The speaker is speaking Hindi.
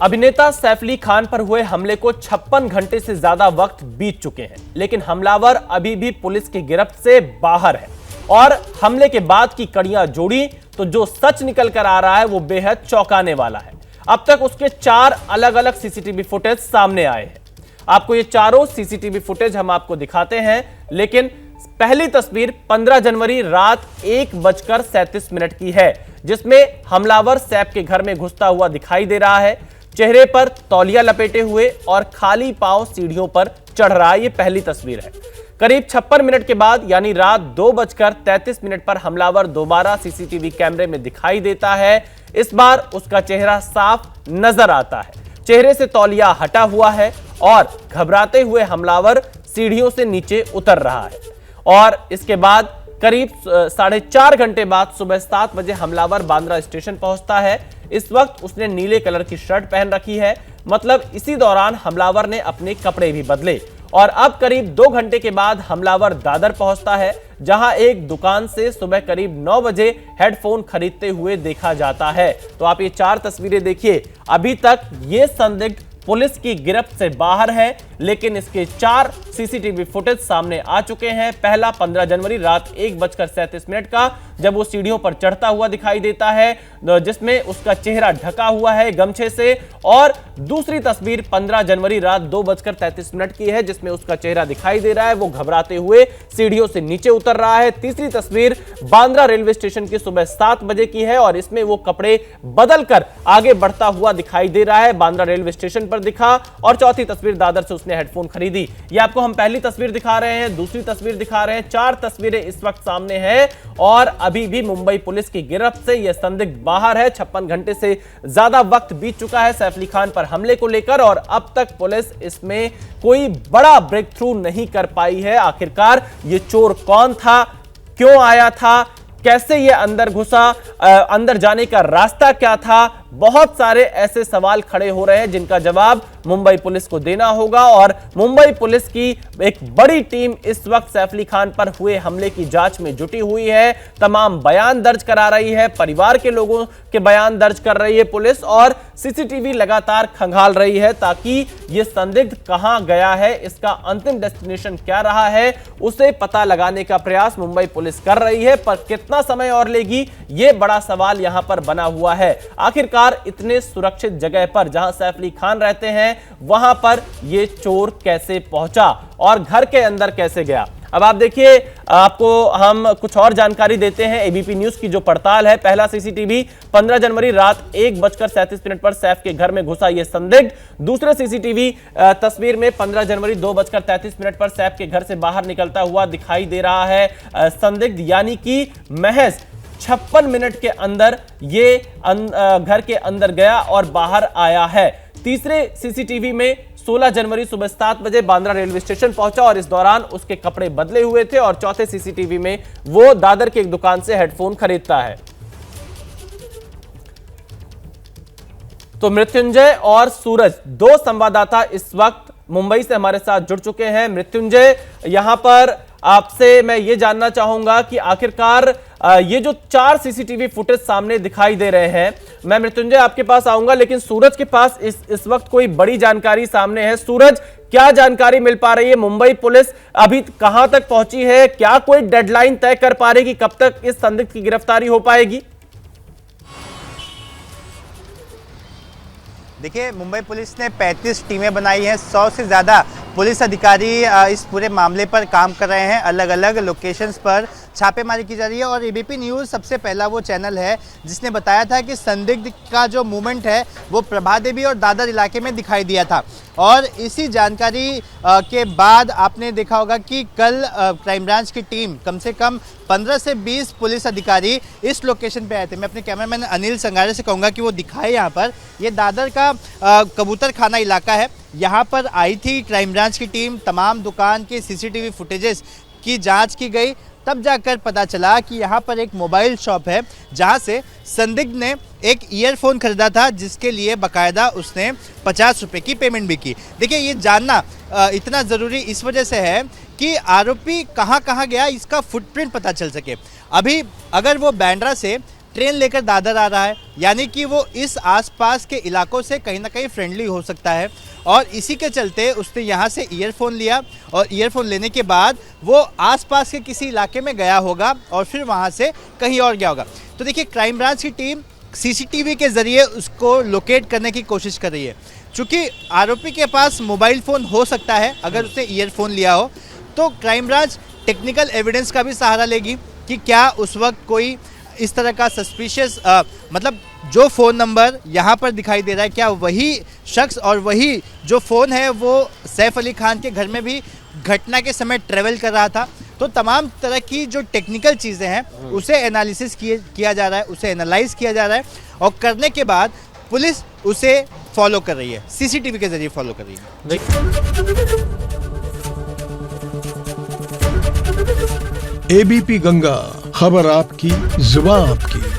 अभिनेता सैफ अली खान पर हुए हमले को 56 घंटे से ज्यादा वक्त बीत चुके हैं, लेकिन हमलावर अभी भी पुलिस की गिरफ्त से बाहर है। और हमले के बाद की कड़ियां जोड़ी तो जो सच निकल कर आ रहा है वो बेहद चौंकाने वाला है। अब तक उसके 4 अलग अलग सीसीटीवी फुटेज सामने आए हैं। आपको ये चारों सीसीटीवी फुटेज हम आपको दिखाते हैं, लेकिन पहली तस्वीर 15 जनवरी रात 1:37 की है, जिसमें हमलावर सैफ के घर में घुसता हुआ दिखाई दे रहा है। चेहरे पर तौलिया लपेटे हुए और खाली पांव सीढ़ियों पर चढ़ रहा है। ये पहली तस्वीर है। करीब 56 मिनट के बाद यानी रात 2:33 पर हमलावर दोबारा सीसीटीवी कैमरे में दिखाई देता है। इस बार उसका चेहरा साफ नजर आता है। चेहरे से तौलिया हटा हुआ है और घबराते हुए हमलावर सीढ़ियों से नीचे उतर रहा है। और इसके बाद करीब 4.5 घंटे बाद सुबह 7 बजे हमलावर बांद्रा स्टेशन पहुंचता है। इस वक्त उसने नीले कलर की शर्ट पहन रखी है, मतलब इसी दौरान हमलावर ने अपने कपड़े भी बदले। और अब करीब 2 घंटे के बाद हमलावर दादर पहुंचता है, जहां एक दुकान से सुबह करीब 9 बजे हेडफोन खरीदते हुए देखा जाता है। तो आप ये 4 तस्वीरें देखिए। अभी तक ये संदिग्ध पुलिस की गिरफ्त से बाहर है, लेकिन इसके 4 सीसीटीवी फुटेज सामने आ चुके हैं। पहला 15 जनवरी रात 1:37 का, जब वो सीढ़ियों पर चढ़ता हुआ दिखाई देता है, जिसमें उसका चेहरा ढका हुआ है गमछे से। और दूसरी तस्वीर 15 जनवरी रात 2:33 की है, जिसमें उसका चेहरा दिखाई दे रहा है, वो घबराते हुए सीढ़ियों से नीचे उतर रहा है। तीसरी तस्वीर बांद्रा रेलवे स्टेशन की सुबह 7 बजे की है और इसमें वो कपड़े बदलकर आगे बढ़ता हुआ दिखाई दे रहा है, बांद्रा रेलवे स्टेशन पर दिखा। और चौथी तस्वीर दादर से उसने हेडफोन खरीदी। ये आपको हम पहली तस्वीर दिखा रहे हैं, दूसरी तस्वीर दिखा रहे हैं। 4 तस्वीरें इस वक्त सामने हैं और अभी भी मुंबई पुलिस की गिरफ्त से यह संदिग्ध बाहर है। 56 घंटे से ज्यादा वक्त बीत चुका है सैफ अली खान पर हमले को लेकर और अब तक पुलिस इसमें कोई बड़ा ब्रेक थ्रू नहीं कर पाई है। आखिरकार ये चोर कौन था, क्यों आया था, कैसे ये अंदर घुसा, अंदर जाने का रास्ता क्या था, बहुत सारे ऐसे सवाल खड़े हो रहे हैं जिनका जवाब मुंबई पुलिस को देना होगा। और मुंबई पुलिस की एक बड़ी टीम इस वक्त सैफ अली खान पर हुए हमले की जांच में जुटी हुई है। तमाम बयान दर्ज करा रही है, परिवार के लोगों के बयान दर्ज कर रही है पुलिस और सीसीटीवी लगातार खंगाल रही है, ताकि यह संदिग्ध कहां गया है, इसका अंतिम डेस्टिनेशन क्या रहा है, उसे पता लगाने का प्रयास मुंबई पुलिस कर रही है। पर कितना समय और लेगी, यह बड़ा सवाल यहां पर बना हुआ है। आखिरकार इतने सुरक्षित जगह पर जहां सैफ अली खान रहते हैं, वहां पर यह चोर कैसे पहुंचा और घर के अंदर कैसे गया। अब आप देखिए, आपको हम कुछ और जानकारी देते हैं। एबीपी न्यूज की जो पड़ताल है, पहला सीसीटीवी 15 जनवरी रात 1:37 पर सैफ के घर में घुसा यह संदिग्ध। दूसरे सीसीटीवी तस्वीर में 15 जनवरी 2:33 पर सैफ के घर से बाहर निकलता हुआ दिखाई दे रहा है संदिग्ध, यानी कि महज 56 मिनट के अंदर ये घर के अंदर गया और बाहर आया है। तीसरे सीसीटीवी में 16 जनवरी सुबह 7 बजे बांद्रा रेलवे स्टेशन पहुंचा और इस दौरान उसके कपड़े बदले हुए थे। और चौथे सीसीटीवी में वो दादर की एक दुकान से हेडफोन खरीदता है। तो मृत्युंजय और सूरज, 2 संवाददाता इस वक्त मुंबई से हमारे साथ जुड़ चुके हैं। मृत्युंजय, यहां पर आपसे मैं ये जानना चाहूंगा कि आखिरकार ये जो 4 सीसीटीवी फुटेज सामने दिखाई दे रहे हैं, मैं मृत्युंजय आपके पास आऊंगा, लेकिन सूरज के पास इस वक्त कोई बड़ी जानकारी सामने है। सूरज, क्या जानकारी मिल पा रही है? मुंबई पुलिस अभी कहां तक पहुंची है? क्या कोई डेडलाइन तय कर पा रही है कि कब तक इस संदिग्ध की गिरफ्तारी हो पाएगी? देखिए, मुंबई पुलिस ने 35 टीमें बनाई हैं, 100 से ज़्यादा पुलिस अधिकारी इस पूरे मामले पर काम कर रहे हैं। अलग अलग लोकेशंस पर छापेमारी की जा रही है और एबीपी न्यूज़ सबसे पहला वो चैनल है जिसने बताया था कि संदिग्ध का जो मूवमेंट है वो प्रभा देवी और दादर इलाके में दिखाई दिया था। और इसी जानकारी के बाद आपने देखा होगा कि कल क्राइम ब्रांच की टीम कम से कम 15 से 20 पुलिस अधिकारी इस लोकेशन पे आए थे। मैं अपने कैमरामैन अनिल संगारे से कहूँगा कि वो दिखाए यहाँ पर। ये दादर का कबूतर खाना इलाका है, यहाँ पर आई थी क्राइम ब्रांच की टीम। तमाम दुकान के सीसीटीवी फुटेजेस की जांच की गई, तब जाकर पता चला कि यहाँ पर एक मोबाइल शॉप है जहाँ से संदिग्ध ने एक ईयरफोन खरीदा था, जिसके लिए बाकायदा उसने 50 रुपये की पेमेंट भी की। देखिए, ये जानना इतना ज़रूरी इस वजह से है कि आरोपी कहाँ कहाँ गया, इसका फुटप्रिंट पता चल सके। अभी अगर वो बांद्रा से ट्रेन लेकर दादर आ रहा है, यानी कि वो इस आसपास के इलाकों से कहीं ना कहीं फ्रेंडली हो सकता है। और इसी के चलते उसने यहाँ से ईयरफोन लिया और ईयरफोन लेने के बाद वो आसपास के किसी इलाके में गया होगा और फिर वहाँ से कहीं और गया होगा। तो देखिए, क्राइम ब्रांच की टीम सीसीटीवी के ज़रिए उसको लोकेट करने की कोशिश कर रही है। चूँकि आरोपी के पास मोबाइल फ़ोन हो सकता है, अगर उसने ईयरफोन लिया हो तो क्राइम ब्रांच टेक्निकल एविडेंस का भी सहारा लेगी कि क्या उस वक्त कोई इस तरह का सस्पिशियस मतलब जो फ़ोन नंबर यहाँ पर दिखाई दे रहा है, क्या वही शख्स और वही जो फ़ोन है वो सैफ अली खान के घर में भी घटना के समय ट्रेवल कर रहा था। तो तमाम तरह की जो टेक्निकल चीज़ें हैं उसे एनालिसिस किया जा रहा है, उसे एनालाइज किया जा रहा है और करने के बाद पुलिस उसे फॉलो कर रही है, सीसीटीवी के ज़रिए फॉलो कर रही है। एबीपी गंगा, खबर आपकी, जुबान आपकी।